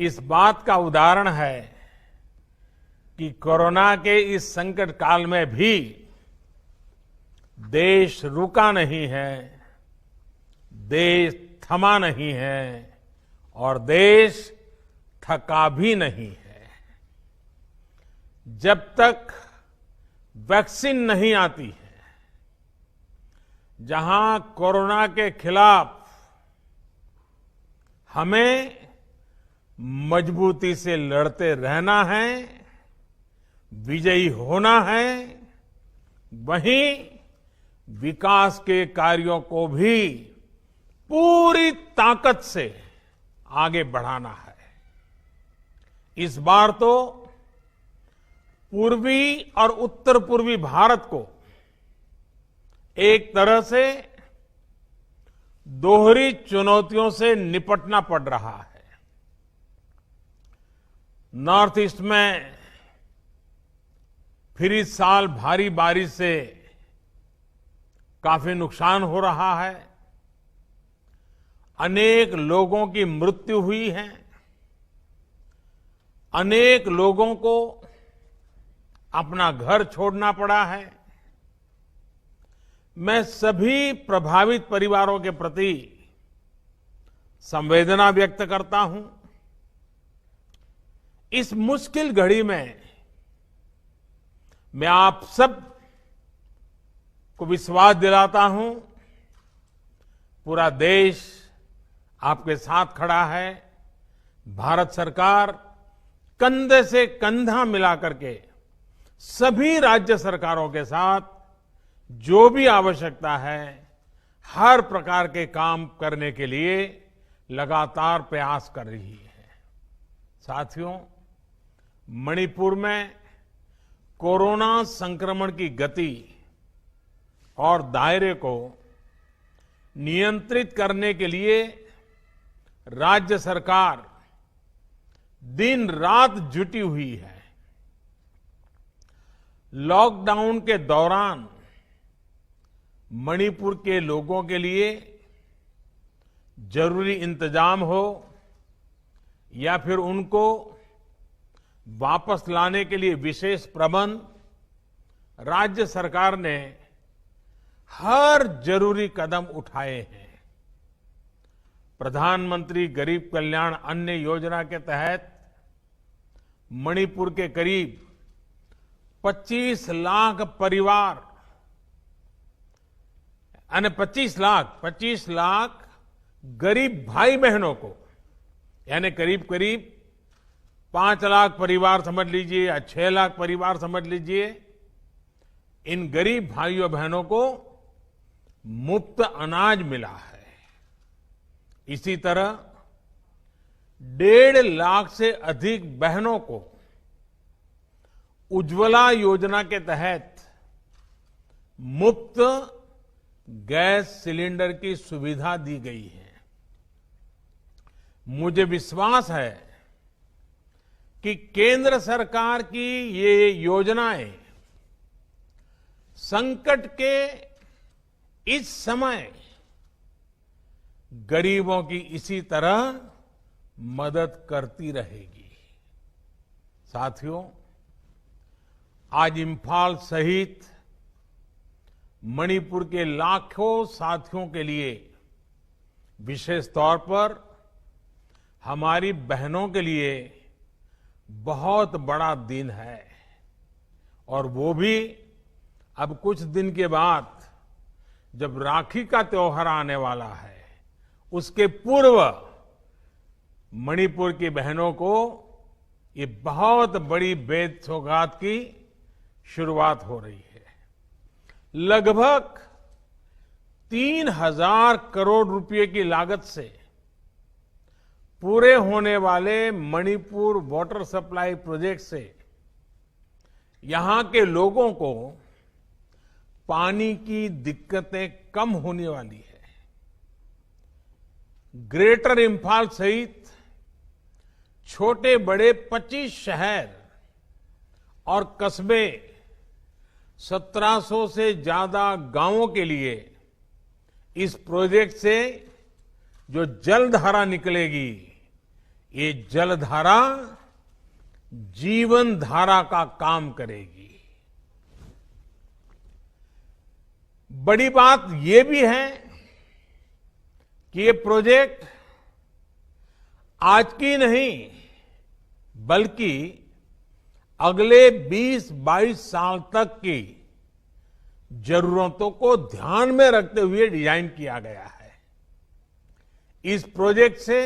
इस बात का उदाहरण है कि कोरोना के इस संकट काल में भी देश रुका नहीं है, देश थमा नहीं है और देश थका भी नहीं है। जब तक वैक्सीन नहीं आती है, जहां कोरोना के खिलाफ हमें मजबूती से लड़ते रहना है, विजयी होना है, वहीं विकास के कार्यों को भी पूरी ताकत से आगे बढ़ाना है। इस बार तो पूर्वी और उत्तर पूर्वी भारत को एक तरह से दोहरी चुनौतियों से निपटना पड़ रहा है। नॉर्थ ईस्ट में फिर इस साल भारी बारिश से काफी नुकसान हो रहा है, अनेक लोगों की मृत्यु हुई है, अनेक लोगों को अपना घर छोड़ना पड़ा है। मैं सभी प्रभावित परिवारों के प्रति संवेदना व्यक्त करता हूं। इस मुश्किल घड़ी में मैं आप सब को विश्वास दिलाता हूं, पूरा देश आपके साथ खड़ा है। भारत सरकार कंधे से कंधा मिलाकर के सभी राज्य सरकारों के साथ जो भी आवश्यकता है, हर प्रकार के काम करने के लिए लगातार प्रयास कर रही है। साथियों, मणिपुर में कोरोना संक्रमण की गति और दायरे को नियंत्रित करने के लिए राज्य सरकार दिन रात जुटी हुई है। लॉकडाउन के दौरान मणिपुर के लोगों के लिए जरूरी इंतजाम हो या फिर उनको वापस लाने के लिए विशेष प्रबंध, राज्य सरकार ने हर जरूरी कदम उठाए हैं। प्रधानमंत्री गरीब कल्याण अन्न योजना के तहत मणिपुर के करीब 25 लाख परिवार, यानी 25 लाख गरीब भाई बहनों को, यानी करीब करीब 5 लाख परिवार समझ लीजिए या 6 लाख परिवार समझ लीजिए, इन गरीब भाइयों बहनों को मुफ्त अनाज मिला है। इसी तरह 1.5 लाख से अधिक बहनों को उज्ज्वला योजना के तहत मुफ्त गैस सिलेंडर की सुविधा दी गई है। मुझे विश्वास है कि केंद्र सरकार की ये योजनाएं संकट के इस समय गरीबों की इसी तरह मदद करती रहेगी। साथियों, आज इंफाल सहित मणिपुर के लाखों साथियों के लिए, विशेष तौर पर हमारी बहनों के लिए बहुत बड़ा दिन है। और वो भी अब कुछ दिन के बाद, जब राखी का त्योहार आने वाला है, उसके पूर्व मणिपुर की बहनों को ये बहुत बड़ी बेद सौगात की शुरुआत हो रही है। लगभग 3,000 करोड़ रुपए की लागत से पूरे होने वाले मणिपुर वाटर सप्लाई प्रोजेक्ट से यहां के लोगों को पानी की दिक्कतें कम होने वाली है। ग्रेटर इंफाल सहित छोटे बड़े 25 शहर और कस्बे, 1700 से ज्यादा गांवों के लिए इस प्रोजेक्ट से जो जलधारा निकलेगी, ये जलधारा जीवन धारा का काम करेगी। बड़ी बात ये भी है कि ये प्रोजेक्ट आज की नहीं बल्कि अगले 20-22 साल तक की जरूरतों को ध्यान में रखते हुए डिजाइन किया गया है। इस प्रोजेक्ट से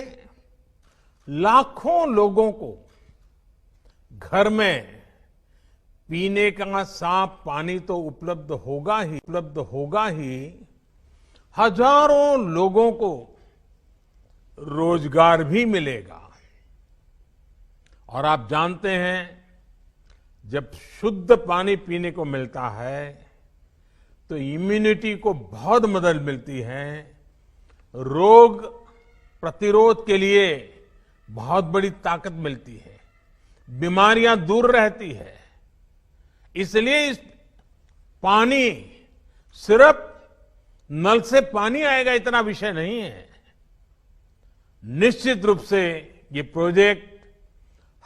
लाखों लोगों को घर में पीने का साफ पानी तो उपलब्ध होगा ही, हजारों लोगों को रोजगार भी मिलेगा। और आप जानते हैं, जब शुद्ध पानी पीने को मिलता है तो इम्यूनिटी को बहुत मदद मिलती है, रोग प्रतिरोध के लिए बहुत बड़ी ताकत मिलती है, बीमारियां दूर रहती है। इसलिए इस पानी सिर्फ नल से पानी आएगा इतना विषय नहीं है। निश्चित रूप से ये प्रोजेक्ट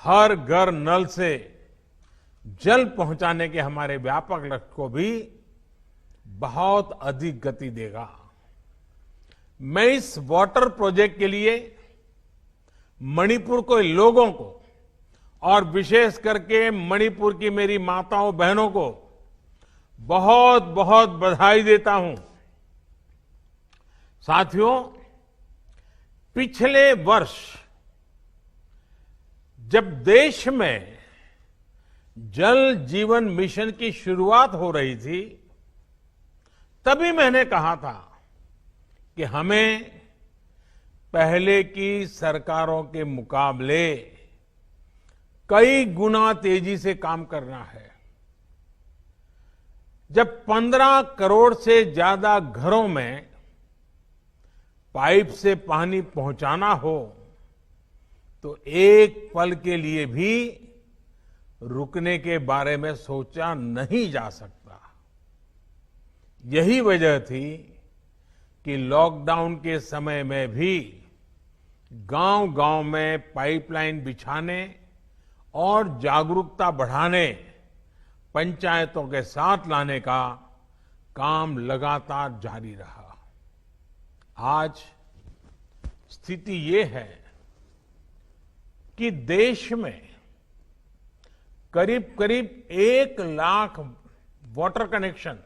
हर घर नल से जल पहुंचाने के हमारे व्यापक लक्ष्य को भी बहुत अधिक गति देगा। मैं इस वाटर प्रोजेक्ट के लिए मणिपुर के लोगों को और विशेष करके मणिपुर की मेरी माताओं बहनों को बहुत बहुत बधाई देता हूं। साथियों, पिछले वर्ष जब देश में जल जीवन मिशन की शुरुआत हो रही थी, तभी मैंने कहा था कि हमें पहले की सरकारों के मुकाबले कई गुना तेजी से काम करना है। जब 15 करोड़ से ज्यादा घरों में पाइप से पानी पहुंचाना हो तो एक पल के लिए भी रुकने के बारे में सोचा नहीं जा सकता। यही वजह थी कि लॉकडाउन के समय में भी गांव-गांव में पाइपलाइन बिछाने और जागरूकता बढ़ाने, पंचायतों के साथ लाने का काम लगातार जारी रहा। आज स्थिति ये है कि देश में करीब करीब 1 लाख वाटर कनेक्शन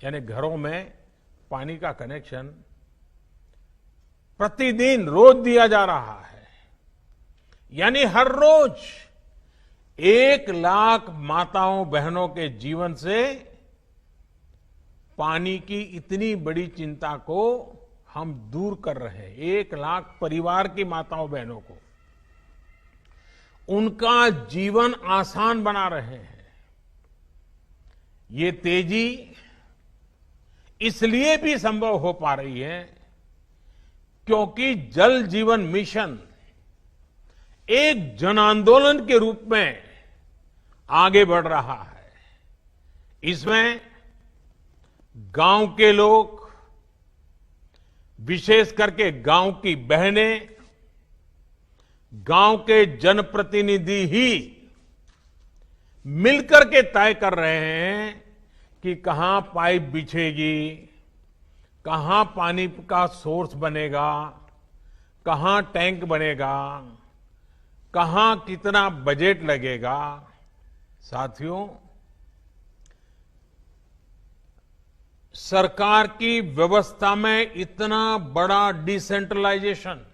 यानी घरों में पानी का कनेक्शन प्रतिदिन रोज दिया जा रहा है। यानी हर रोज 1 लाख माताओं बहनों के जीवन से पानी की इतनी बड़ी चिंता को हम दूर कर रहे हैं। 1 लाख परिवार की माताओं बहनों को उनका जीवन आसान बना रहे हैं। ये तेजी इसलिए भी संभव हो पा रही है क्योंकि जल जीवन मिशन एक जन आंदोलन के रूप में आगे बढ़ रहा है। इसमें गांव के लोग, विशेष करके गांव की बहनें, गांव के जनप्रतिनिधि ही मिलकर के तय कर रहे हैं कि कहां पाइप बिछेगी, कहां पानी का सोर्स बनेगा, कहां टैंक बनेगा, कहां कितना बजट लगेगा। साथियों, सरकार की व्यवस्था में इतना बड़ा डिसेंट्रलाइजेशन,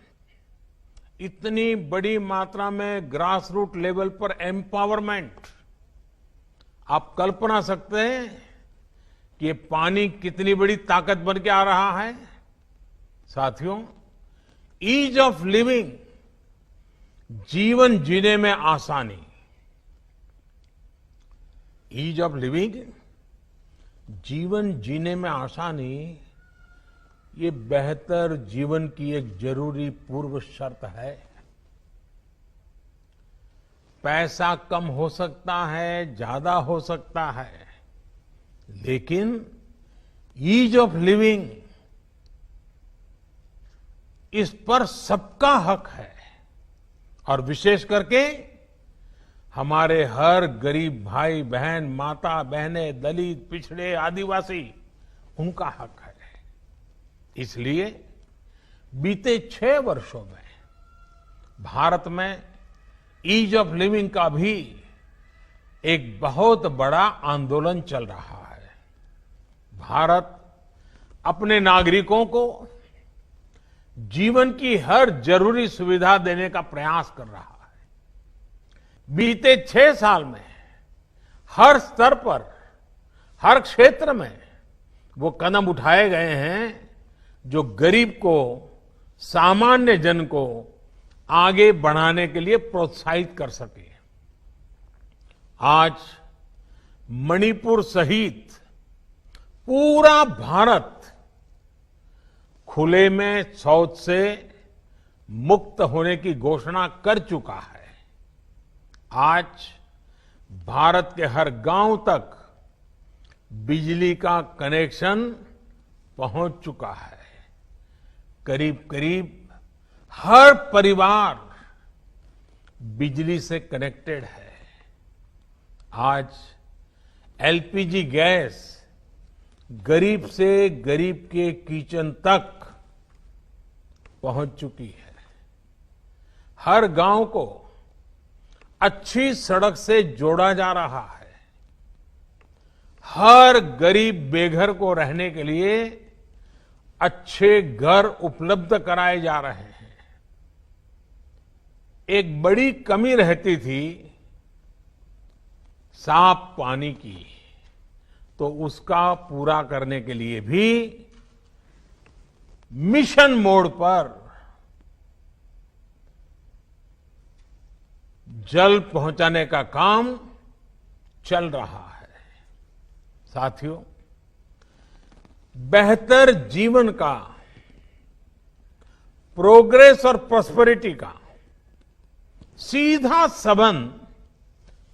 इतनी बड़ी मात्रा में ग्रास रूट लेवल पर एम्पावरमेंट, आप कल्पना सकते हैं कि ये पानी कितनी बड़ी ताकत बन के आ रहा है। साथियों, ईज ऑफ लिविंग, जीवन जीने में आसानी, ईज ऑफ लिविंग, जीवन जीने में आसानी, ये बेहतर जीवन की एक जरूरी पूर्व शर्त है। पैसा कम हो सकता है, ज्यादा हो सकता है, लेकिन ईज ऑफ लिविंग, इस पर सबका हक है। और विशेष करके हमारे हर गरीब भाई बहन, माता बहनें, दलित, पिछड़े, आदिवासी, उनका हक है। इसलिए बीते 6 वर्षों में भारत में ईज ऑफ लिविंग का भी एक बहुत बड़ा आंदोलन चल रहा है। भारत अपने नागरिकों को जीवन की हर जरूरी सुविधा देने का प्रयास कर रहा है। बीते 6 साल में हर स्तर पर, हर क्षेत्र में वो कदम उठाए गए हैं जो गरीब को, सामान्य जन को आगे बढ़ाने के लिए प्रोत्साहित कर सके। आज मणिपुर सहित पूरा भारत खुले में शौच से मुक्त होने की घोषणा कर चुका है। आज भारत के हर गांव तक बिजली का कनेक्शन पहुंच चुका है। करीब करीब हर परिवार बिजली से कनेक्टेड है। आज एलपीजी गैस गरीब से गरीब के किचन तक पहुंच चुकी है। हर गांव को अच्छी सड़क से जोड़ा जा रहा है। हर गरीब बेघर को रहने के लिए अच्छे घर उपलब्ध कराए जा रहे हैं। एक बड़ी कमी रहती थी साफ पानी की, तो उसका पूरा करने के लिए भी मिशन मोड पर जल पहुंचाने का काम चल रहा है। साथियों, बेहतर जीवन का, प्रोग्रेस और प्रॉस्पेरिटी का सीधा संबंध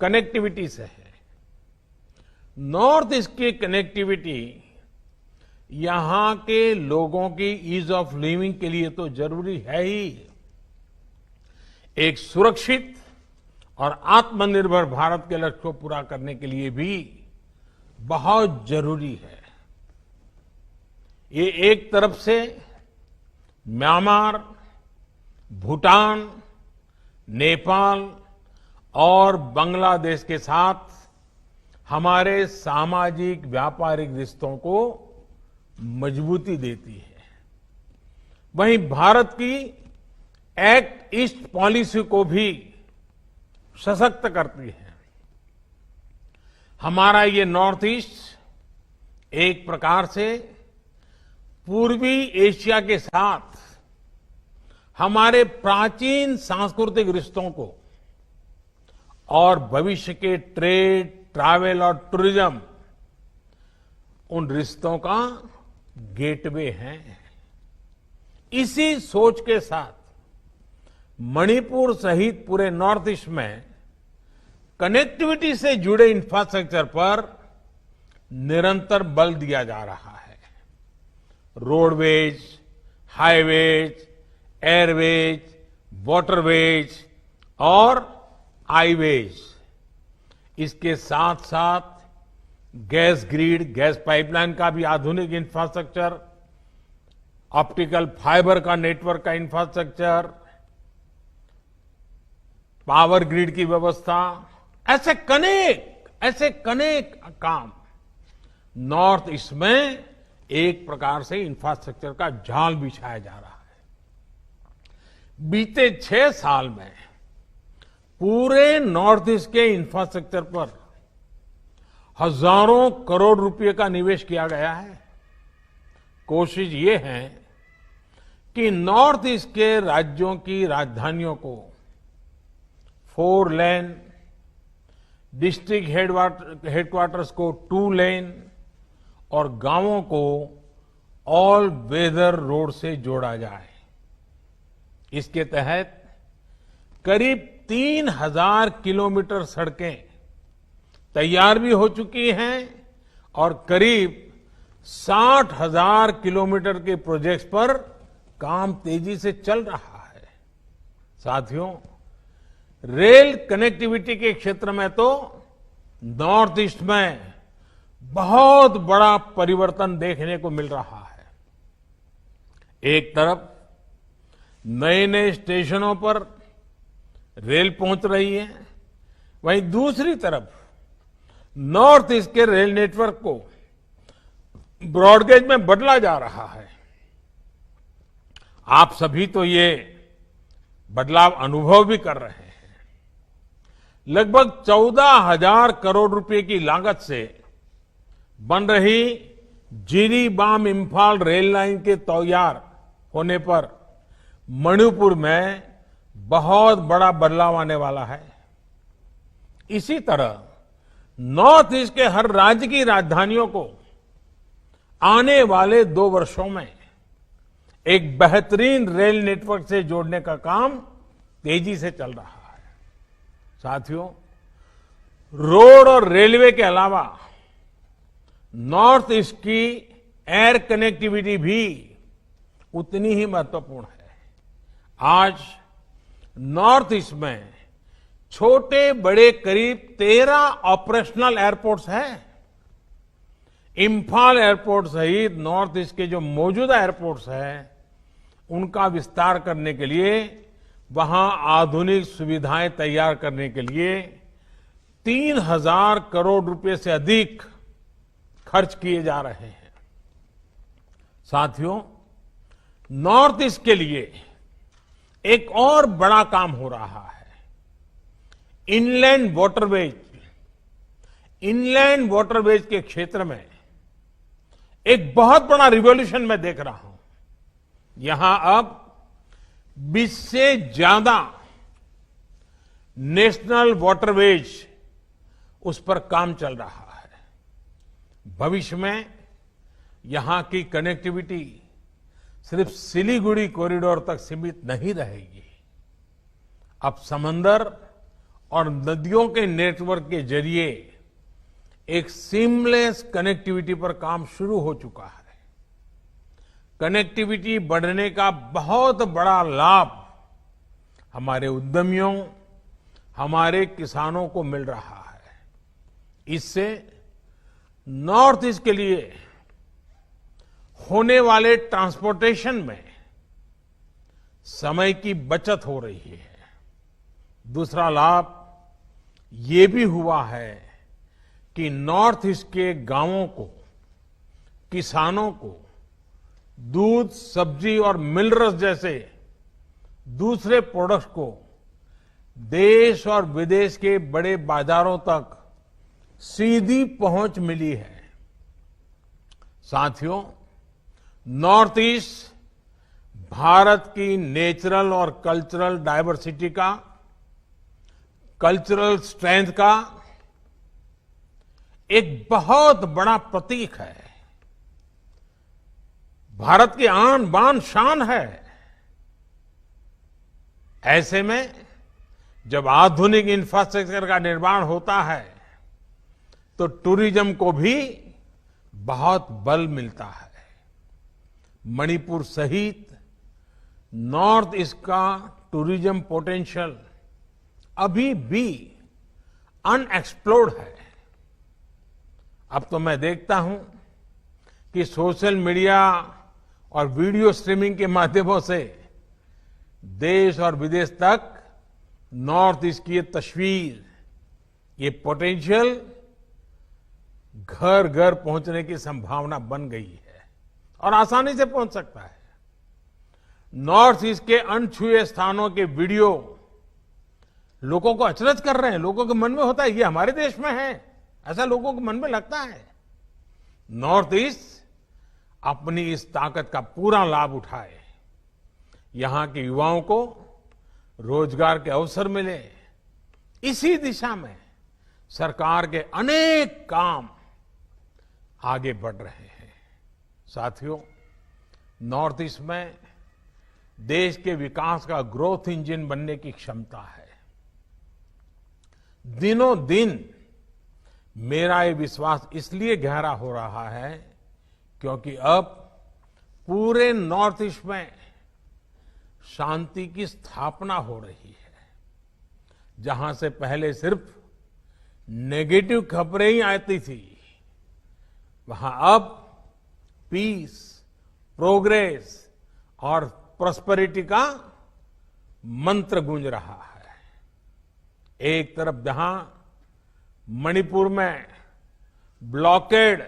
कनेक्टिविटी से है। नॉर्थ ईस्ट की कनेक्टिविटी यहां के लोगों की ईज ऑफ लिविंग के लिए तो जरूरी है ही, एक सुरक्षित और आत्मनिर्भर भारत के लक्ष्य को पूरा करने के लिए भी बहुत जरूरी है। ये एक तरफ से म्यांमार, भूटान, नेपाल और बांग्लादेश के साथ हमारे सामाजिक व्यापारिक रिश्तों को मजबूती देती है। वहीं भारत की एक्ट ईस्ट पॉलिसी को भी सशक्त करती है। हमारा ये नॉर्थ ईस्ट एक प्रकार से पूर्वी एशिया के साथ हमारे प्राचीन सांस्कृतिक रिश्तों को और भविष्य के ट्रेड, ट्रैवल और टूरिज्म, उन रिश्तों का गेटवे है। इसी सोच के साथ मणिपुर सहित पूरे नॉर्थ ईस्ट में कनेक्टिविटी से जुड़े इंफ्रास्ट्रक्चर पर निरंतर बल दिया जा रहा है। रोडवेज, हाईवेज, एयरवेज, वाटरवेज और आईवेज, इसके साथ साथ गैस ग्रिड, गैस पाइपलाइन का भी आधुनिक इंफ्रास्ट्रक्चर, ऑप्टिकल फाइबर का नेटवर्क का इंफ्रास्ट्रक्चर, पावर ग्रिड की व्यवस्था, ऐसे कनेक काम नॉर्थ ईस्ट में एक प्रकार से इंफ्रास्ट्रक्चर का जाल बिछाया जा रहा है। बीते 6 साल में पूरे नॉर्थ ईस्ट के इंफ्रास्ट्रक्चर पर हजारों करोड़ रुपए का निवेश किया गया है। कोशिश ये है कि नॉर्थ ईस्ट के राज्यों की राजधानियों को 4 लेन, डिस्ट्रिक्ट हेडक्वार्टर्स को 2 लेन और गांवों को ऑल वेदर रोड से जोड़ा जाए। इसके तहत करीब 3000 किलोमीटर सड़कें तैयार भी हो चुकी हैं और करीब 60,000 किलोमीटर के प्रोजेक्ट्स पर काम तेजी से चल रहा है। साथियों, रेल कनेक्टिविटी के क्षेत्र में तो नॉर्थ ईस्ट में बहुत बड़ा परिवर्तन देखने को मिल रहा है। एक तरफ नए नए स्टेशनों पर रेल पहुंच रही है, वहीं दूसरी तरफ नॉर्थ ईस्ट के रेल नेटवर्क को ब्रॉडगेज में बदला जा रहा है। आप सभी तो ये बदलाव अनुभव भी कर रहे हैं। लगभग 14,000 करोड़ रुपए की लागत से बन रही जिरीबाम इम्फाल रेल लाइन के तैयार होने पर मणिपुर में बहुत बड़ा बदलाव आने वाला है। इसी तरह नॉर्थ ईस्ट के हर राज्य की राजधानियों को आने वाले 2 वर्षों में एक बेहतरीन रेल नेटवर्क से जोड़ने का काम तेजी से चल रहा है। साथियों, रोड और रेलवे के अलावा नॉर्थ ईस्ट की एयर कनेक्टिविटी भी उतनी ही महत्वपूर्ण है। आज नॉर्थ ईस्ट में छोटे बड़े करीब 13 ऑपरेशनल एयरपोर्ट्स हैं। इम्फाल एयरपोर्ट सहित नॉर्थ ईस्ट के जो मौजूदा एयरपोर्ट्स हैं, उनका विस्तार करने के लिए, वहां आधुनिक सुविधाएं तैयार करने के लिए 3,000 करोड़ रुपए से अधिक खर्च किए जा रहे हैं। साथियों, नॉर्थ ईस्ट के लिए एक और बड़ा काम हो रहा है। इनलैंड वाटरवेज के क्षेत्र में एक बहुत बड़ा रिवॉल्यूशन मैं देख रहा हूं। यहां अब 20 से ज्यादा नेशनल वाटरवेज उस पर काम चल रहा है। भविष्य में यहां की कनेक्टिविटी सिर्फ सिलीगुड़ी कॉरिडोर तक सीमित नहीं रहेगी। अब समंदर और नदियों के नेटवर्क के जरिए एक सीमलेस कनेक्टिविटी पर काम शुरू हो चुका है। कनेक्टिविटी बढ़ने का बहुत बड़ा लाभ हमारे उद्यमियों, हमारे किसानों को मिल रहा है। इससे नॉर्थ ईस्ट के लिए होने वाले ट्रांसपोर्टेशन में समय की बचत हो रही है। दूसरा लाभ ये भी हुआ है कि नॉर्थ ईस्ट के गांवों को, किसानों को दूध, सब्जी और मिनरल्स जैसे दूसरे प्रोडक्ट्स को देश और विदेश के बड़े बाजारों तक सीधी पहुंच मिली है। साथियों, नॉर्थ ईस्ट भारत की नेचुरल और कल्चरल डायवर्सिटी का, कल्चरल स्ट्रेंथ का एक बहुत बड़ा प्रतीक है। भारत की आन बान शान है। ऐसे में जब आधुनिक इंफ्रास्ट्रक्चर का निर्माण होता है तो टूरिज्म को भी बहुत बल मिलता है। मणिपुर सहित नॉर्थ ईस्ट का टूरिज्म पोटेंशियल अभी भी अनएक्सप्लोर्ड है। अब तो मैं देखता हूं कि सोशल मीडिया और वीडियो स्ट्रीमिंग के माध्यमों से देश और विदेश तक नॉर्थ ईस्ट की ये तस्वीर, ये पोटेंशियल घर घर पहुंचने की संभावना बन गई है और आसानी से पहुंच सकता है। नॉर्थ ईस्ट के अनछुए स्थानों के वीडियो लोगों को अचरज कर रहे हैं। लोगों के मन में होता है ये हमारे देश में है, ऐसा लोगों के मन में लगता है। नॉर्थ ईस्ट अपनी इस ताकत का पूरा लाभ उठाए, यहां के युवाओं को रोजगार के अवसर मिले, इसी दिशा में सरकार के अनेक काम आगे बढ़ रहे हैं। साथियों, नॉर्थ ईस्ट में देश के विकास का ग्रोथ इंजन बनने की क्षमता है। दिनों दिन मेरा ये विश्वास इसलिए गहरा हो रहा है क्योंकि अब पूरे नॉर्थ ईस्ट में शांति की स्थापना हो रही है। जहां से पहले सिर्फ नेगेटिव खबरें ही आती थी, वहां अब पीस, प्रोग्रेस और प्रॉस्पेरिटी का मंत्र गूंज रहा है। एक तरफ जहां मणिपुर में ब्लॉकेड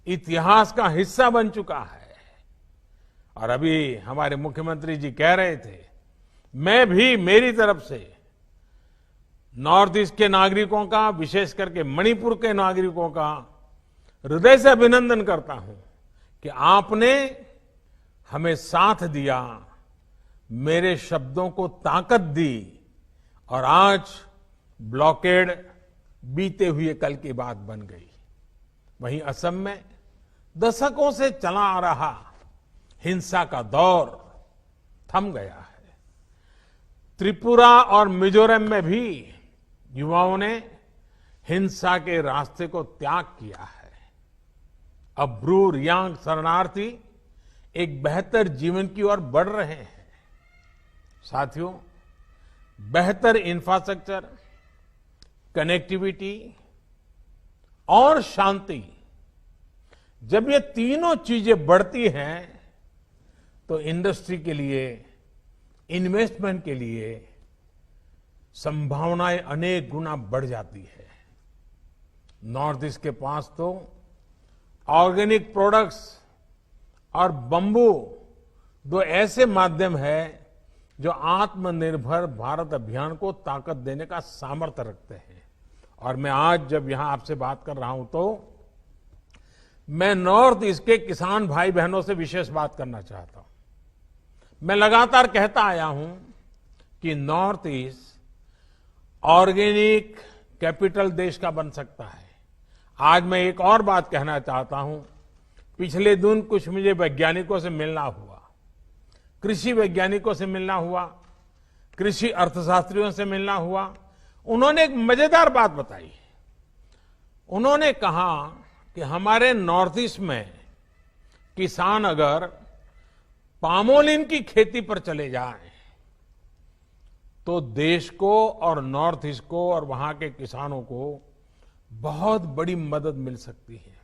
इतिहास का हिस्सा बन चुका है, और अभी हमारे मुख्यमंत्री जी कह रहे थे, मैं भी मेरी तरफ से नॉर्थ ईस्ट के नागरिकों का, विशेष करके मणिपुर के नागरिकों का हृदय से अभिनंदन करता हूं कि आपने हमें साथ दिया, मेरे शब्दों को ताकत दी, और आज ब्लॉकेड बीते हुए कल की बात बन गई। वहीं असम में दशकों से चला आ रहा हिंसा का दौर थम गया है। त्रिपुरा और मिजोरम में भी युवाओं ने हिंसा के रास्ते को त्याग किया है। अब ब्रू रियांग शरणार्थी एक बेहतर जीवन की ओर बढ़ रहे हैं। साथियों, बेहतर इंफ्रास्ट्रक्चर, कनेक्टिविटी और शांति, जब ये तीनों चीजें बढ़ती हैं तो इंडस्ट्री के लिए, इन्वेस्टमेंट के लिए संभावनाएं अनेक गुना बढ़ जाती है। नॉर्थ ईस्ट के पास तो ऑर्गेनिक प्रोडक्ट्स और बंबू दो ऐसे माध्यम है जो आत्मनिर्भर भारत अभियान को ताकत देने का सामर्थ्य रखते हैं। और मैं आज जब यहां आपसे बात कर रहा हूं तो मैं नॉर्थ ईस्ट के किसान भाई बहनों से विशेष बात करना चाहता हूं। मैं लगातार कहता आया हूं कि नॉर्थ ईस्ट ऑर्गेनिक कैपिटल देश का बन सकता है। आज मैं एक और बात कहना चाहता हूं। पिछले दिन कुछ मुझे वैज्ञानिकों से मिलना हुआ, कृषि वैज्ञानिकों से मिलना हुआ, कृषि अर्थशास्त्रियों से मिलना हुआ। उन्होंने एक मजेदार बात बताई। उन्होंने कहा कि हमारे नॉर्थ ईस्ट में किसान अगर पामोलिन की खेती पर चले जाएं तो देश को और नॉर्थ ईस्ट को और वहां के किसानों को बहुत बड़ी मदद मिल सकती है।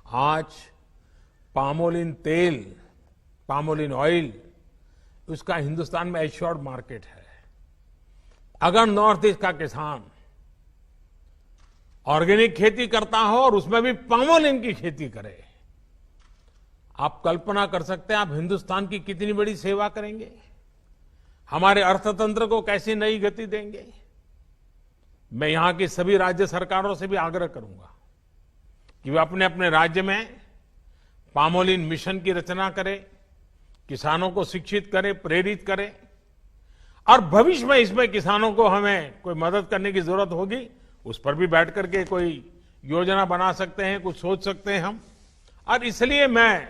आज पामोलिन तेल, पामोलिन ऑयल, उसका हिंदुस्तान में एश्योर्ड मार्केट है। अगर नॉर्थ ईस्ट का किसान ऑर्गेनिक खेती करता हो और उसमें भी पामोलिन की खेती करे, आप कल्पना कर सकते हैं आप हिंदुस्तान की कितनी बड़ी सेवा करेंगे, हमारे अर्थतंत्र को कैसी नई गति देंगे। मैं यहां की सभी राज्य सरकारों से भी आग्रह करूंगा कि वे अपने अपने राज्य में पामोलिन मिशन की रचना करें, किसानों को शिक्षित करें, प्रेरित करें, और भविष्य में इसमें किसानों को हमें कोई मदद करने की जरूरत होगी, उस पर भी बैठ करके कोई योजना बना सकते हैं, कुछ सोच सकते हैं हम। और इसलिए मैं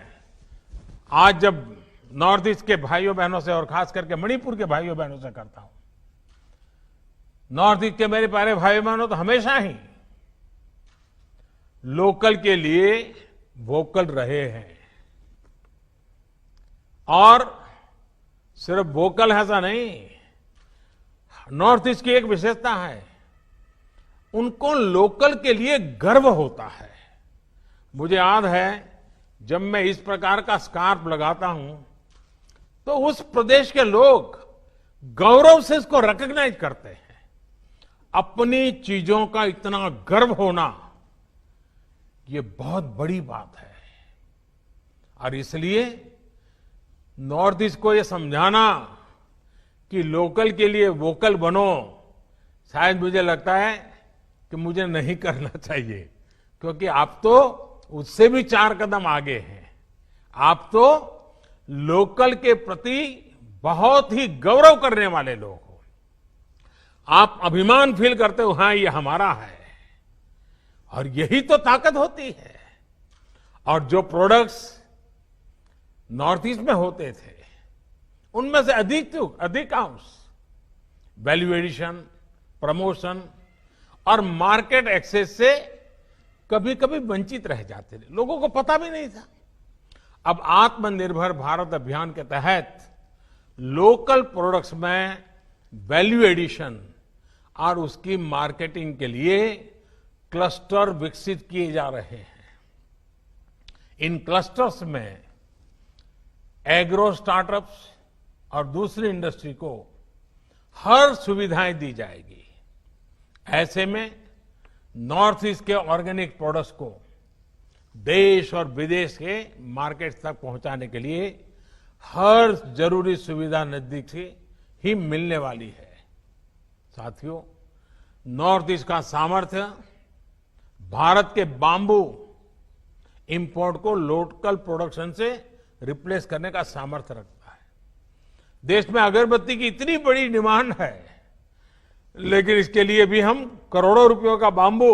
आज जब नॉर्थ ईस्ट के भाइयों बहनों से और खास करके मणिपुर के भाइयों बहनों से करता हूं, नॉर्थ ईस्ट के मेरे प्यारे भाई बहनों तो हमेशा ही लोकल के लिए वोकल रहे हैं, और सिर्फ वोकल ऐसा नहीं, नॉर्थ ईस्ट की एक विशेषता है, उनको लोकल के लिए गर्व होता है। मुझे याद है जब मैं इस प्रकार का स्कार्फ लगाता हूं तो उस प्रदेश के लोग गौरव से इसको रिकॉग्नाइज करते हैं। अपनी चीजों का इतना गर्व होना, ये बहुत बड़ी बात है। और इसलिए नॉर्थ ईस्ट को ये समझाना कि लोकल के लिए वोकल बनो, शायद मुझे लगता है कि मुझे नहीं करना चाहिए, क्योंकि आप तो उससे भी 4 कदम आगे हैं। आप तो लोकल के प्रति बहुत ही गौरव करने वाले लोग हो। आप अभिमान फील करते हो, हाँ ये हमारा है, और यही तो ताकत होती है। और जो प्रोडक्ट्स नॉर्थ ईस्ट में होते थे उनमें से अधिकांश वैल्यू एडिशन, प्रमोशन और मार्केट एक्सेस से कभी कभी वंचित रह जाते थे, लोगों को पता भी नहीं था। अब आत्मनिर्भर भारत अभियान के तहत लोकल प्रोडक्ट्स में वैल्यू एडिशन और उसकी मार्केटिंग के लिए क्लस्टर विकसित किए जा रहे हैं। इन क्लस्टर्स में एग्रो स्टार्टअप्स और दूसरी इंडस्ट्री को हर सुविधाएं दी जाएगी। ऐसे में नॉर्थ ईस्ट के ऑर्गेनिक प्रोडक्ट्स को देश और विदेश के मार्केट तक पहुंचाने के लिए हर जरूरी सुविधा नजदीक से ही मिलने वाली है। साथियों, नॉर्थ ईस्ट का सामर्थ्य भारत के बांबू इंपोर्ट को लोकल प्रोडक्शन से रिप्लेस करने का सामर्थ्य रखता है। देश में अगरबत्ती की इतनी बड़ी डिमांड है, लेकिन इसके लिए भी हम करोड़ों रुपयों का बांबू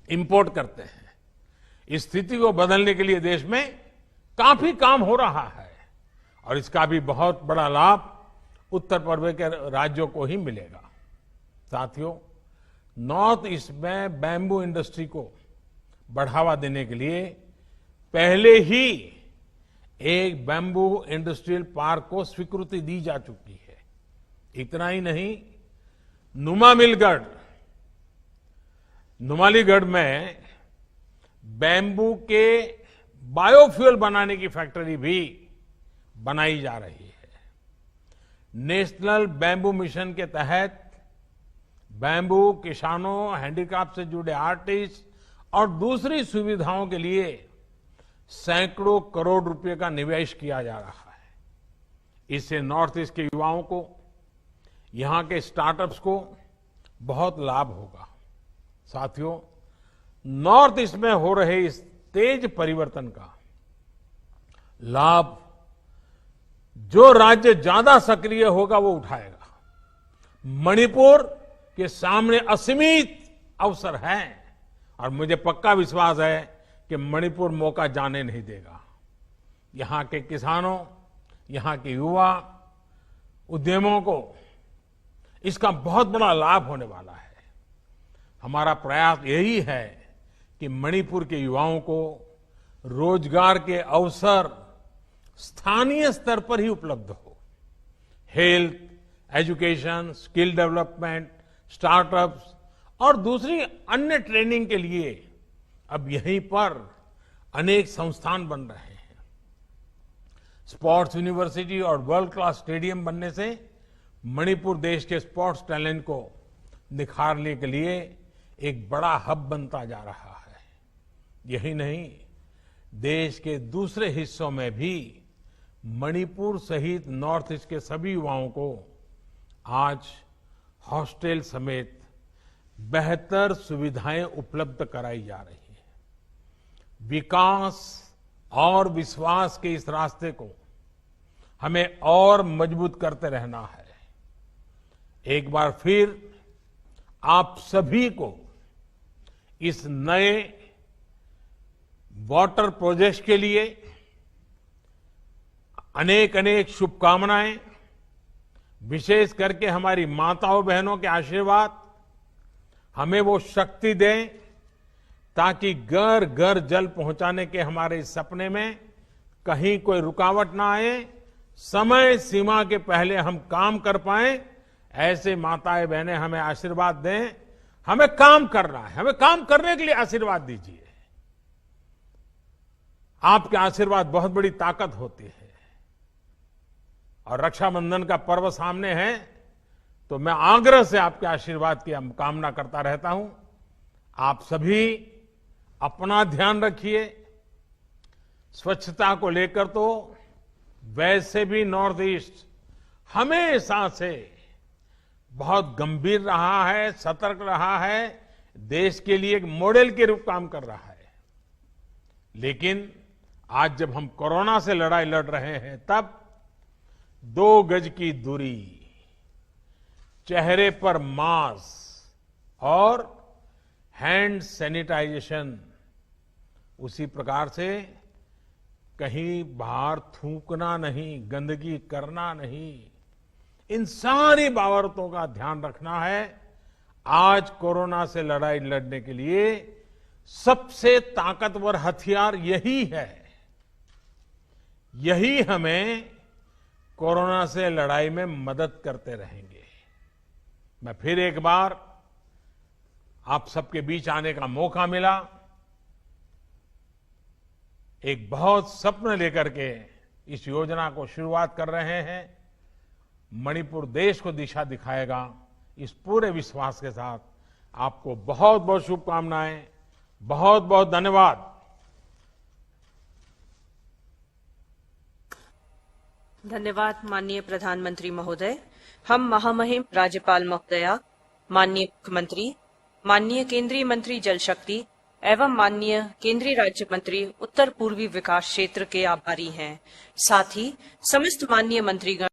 इंपोर्ट करते हैं। इस स्थिति को बदलने के लिए देश में काफी काम हो रहा है और इसका भी बहुत बड़ा लाभ उत्तर पूर्व के राज्यों को ही मिलेगा। साथियों, नॉर्थ ईस्ट में बैम्बू इंडस्ट्री को बढ़ावा देने के लिए पहले ही एक बैम्बू इंडस्ट्रियल पार्क को स्वीकृति दी जा चुकी है। इतना ही नहीं, नुमालीगढ़ में बैम्बू के बायोफ्यूल बनाने की फैक्ट्री भी बनाई जा रही है। नेशनल बैम्बू मिशन के तहत बैम्बू किसानों, हैंडीक्राफ्ट से जुड़े आर्टिस्ट और दूसरी सुविधाओं के लिए सैकड़ों करोड़ रुपए का निवेश किया जा रहा है। इससे नॉर्थ ईस्ट के युवाओं को, यहां के स्टार्टअप्स को बहुत लाभ होगा। साथियों, नॉर्थ ईस्ट में हो रहे इस तेज परिवर्तन का लाभ जो राज्य ज्यादा सक्रिय होगा वो उठाएगा। मणिपुर के सामने असीमित अवसर हैं और मुझे पक्का विश्वास है कि मणिपुर मौका जाने नहीं देगा। यहां के किसानों, यहां के युवा उद्यमों को इसका बहुत बड़ा लाभ होने वाला है। हमारा प्रयास यही है कि मणिपुर के युवाओं को रोजगार के अवसर स्थानीय स्तर पर ही उपलब्ध हो। Health, education, skill development, startups और दूसरी अन्य ट्रेनिंग के लिए अब यहीं पर अनेक संस्थान बन रहे हैं। स्पोर्ट्स यूनिवर्सिटी और वर्ल्ड क्लास स्टेडियम बनने से मणिपुर देश के स्पोर्ट्स टैलेंट को निखारने के लिए एक बड़ा हब बनता जा रहा है। यही नहीं, देश के दूसरे हिस्सों में भी मणिपुर सहित नॉर्थ ईस्ट के सभी युवाओं को आज हॉस्टल समेत बेहतर सुविधाएं उपलब्ध कराई जा रही हैं। विकास और विश्वास के इस रास्ते को हमें और मजबूत करते रहना है। एक बार फिर आप सभी को इस नए वाटर प्रोजेक्ट के लिए अनेक अनेक शुभकामनाएं। विशेष करके हमारी माताओं बहनों के आशीर्वाद हमें वो शक्ति दें ताकि घर घर जल पहुंचाने के हमारे इस सपने में कहीं कोई रुकावट ना आए, समय सीमा के पहले हम काम कर पाएं। ऐसे माताएं बहनें हमें आशीर्वाद दें। हमें काम करना है, हमें काम करने के लिए आशीर्वाद दीजिए। आपके आशीर्वाद बहुत बड़ी ताकत होती है। और रक्षाबंधन का पर्व सामने है तो मैं आग्रह से आपके आशीर्वाद की कामना करता रहता हूं। आप सभी अपना ध्यान रखिए। स्वच्छता को लेकर तो वैसे भी नॉर्थ ईस्ट हमेशा से बहुत गंभीर रहा है, सतर्क रहा है, देश के लिए एक मॉडल के रूप काम कर रहा है। लेकिन आज जब हम कोरोना से लड़ाई लड़ रहे हैं तब 2 गज की दूरी, चेहरे पर मास्क और हैंड सैनिटाइजेशन, उसी प्रकार से कहीं बाहर थूकना नहीं, गंदगी करना नहीं, इन सारी बाबतों का ध्यान रखना है। आज कोरोना से लड़ाई लड़ने के लिए सबसे ताकतवर हथियार यही है। यही हमें कोरोना से लड़ाई में मदद करते रहेंगे। मैं फिर एक बार आप सबके बीच आने का मौका मिला। एक बहुत स्वप्न लेकर के इस योजना को शुरुआत कर रहे हैं। मणिपुर देश को दिशा दिखाएगा, इस पूरे विश्वास के साथ आपको बहुत बहुत शुभकामनाएं, बहुत बहुत धन्यवाद। धन्यवाद माननीय प्रधानमंत्री महोदय। हम महामहिम राज्यपाल महोदया, माननीय मुख्यमंत्री, माननीय केंद्रीय मंत्री जल शक्ति एवं माननीय केंद्रीय राज्य मंत्री उत्तर पूर्वी विकास क्षेत्र के आभारी हैं। साथ ही समस्त माननीय मंत्रीगण